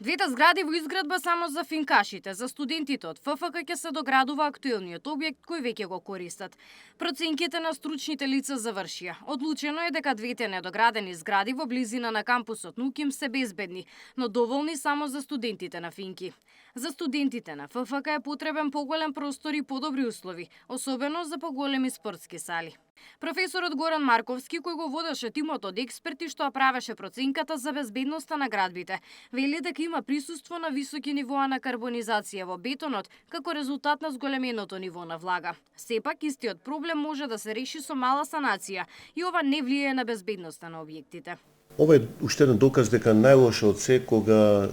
Двете згради во изградба само за финкашите, за студентите од ФФК ќе се доградува актуелниот објект кој веќе го користат. Проценките на стручните лица завршија. Одлучено е дека двете недоградени згради во близина на кампусот НУКИМ се безбедни, но доволни само за студентите на Финки. За студентите на ФФК е потребен поголем простор и подобри услови, особено за поголеми спортски сали. Професорот Горан Марковски, кој го водеше тимот од експерти што ја правеше проценката за безбедноста на градбите, вели дека има присуство на високи нивоа на карбонизација во бетонот како резултат на зголеменото ниво на влага. Сепак истиот проблем може да се реши со мала санација и ова не влијае на безбедноста на објектите. Ова е уште еден доказ дека најлошо од се кога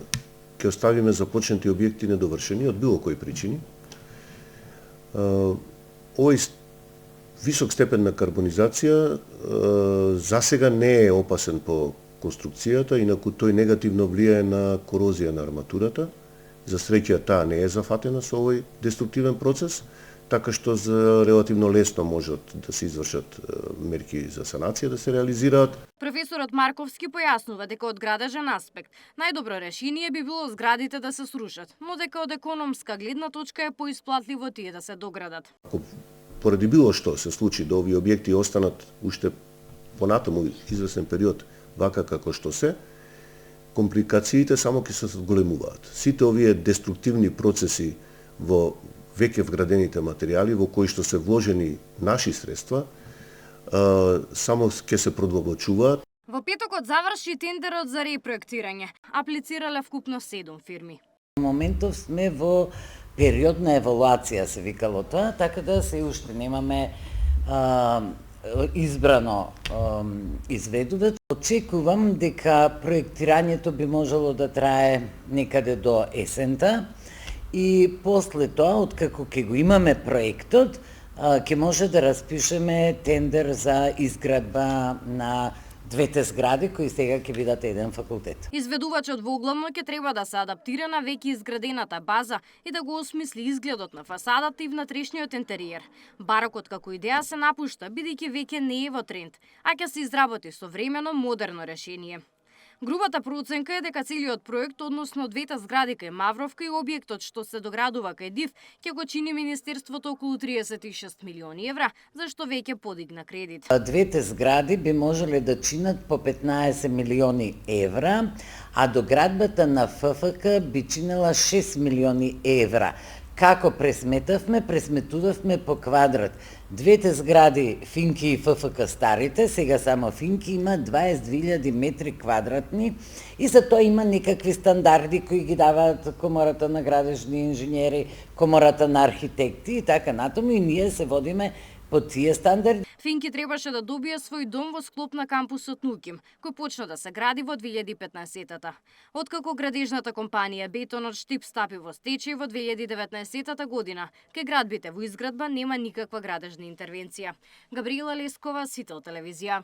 ќе оставиме започнати објекти недовршени од било кои причини. Овој висок степен на карбонизација засега не е опасен по конструкцијата, инаку тој негативно влијае на корозија на арматурата. За среќа таа не е зафатена со овој деструктивен процес, така што за релативно лесно можат да се извршат мерки за санација да се реализираат. Професорот Марковски појаснува дека од градежен аспект најдобро решение би било зградите да се срушат, но дека од економска гледна точка е поисплатливо тие да се доградат. Поради било што се случи да овие објекти останат уште понатаму извесен период вака како што се, компликациите само ќе се зголемуваат. Сите овие деструктивни процеси во веќе вградените материјали во кои што се вложени наши средства, само ќе се продолбочуваат. Во петокот заврши тендерот за репроектирање. Аплицирале вкупно 7 фирми. Во моментов сме во период на евалуација, се викало тоа, така да се уште немаме избрано изведувач. Очекувам дека проектирањето би можело да трае некаде до есента и после тоа, откако ќе го имаме проектот, ќе може да распишеме тендер за изградба на двете згради кои сега ќе бидат еден факултет. Изведувачот во главно ќе треба да се адаптира на веќе изградената база и да го осмисли изгледот на фасадата и внатрешниот интериер. Барокот како идеја се напушта, бидејќи веќе не е во тренд, а ќе се изработи современо модерно решение. Грубата проценка е дека целиот проект, односно двете згради кај Мавровка и објектот што се доградува кај ДИВ, ќе го чини Министерството околу 36 милиони евра, зашто веќе подигна кредит. Двете згради би можеле да чинат по 15 милиони евра, а доградбата на ФФК би чинела 6 милиони евра. Како пресметувавме по квадрат. Двете згради, Финки и ФФК старите, сега само Финки има 22.000 метри квадратни и за тоа има некакви стандарди кои ги даваат Комората на градежни инженери, Комората на архитекти и така натаму, и ние се водиме по тие стандарди. Финки требаше да добие свој дом во склоп на кампусот НУКИМ, кој почна да се гради во 2015-та. Откако градежната компанија Бетонот Штип стапи во стечај во 2019 година, кај градбите во изградба нема никаква градежна интервенција. Габриела Лескова, Сител телевизија.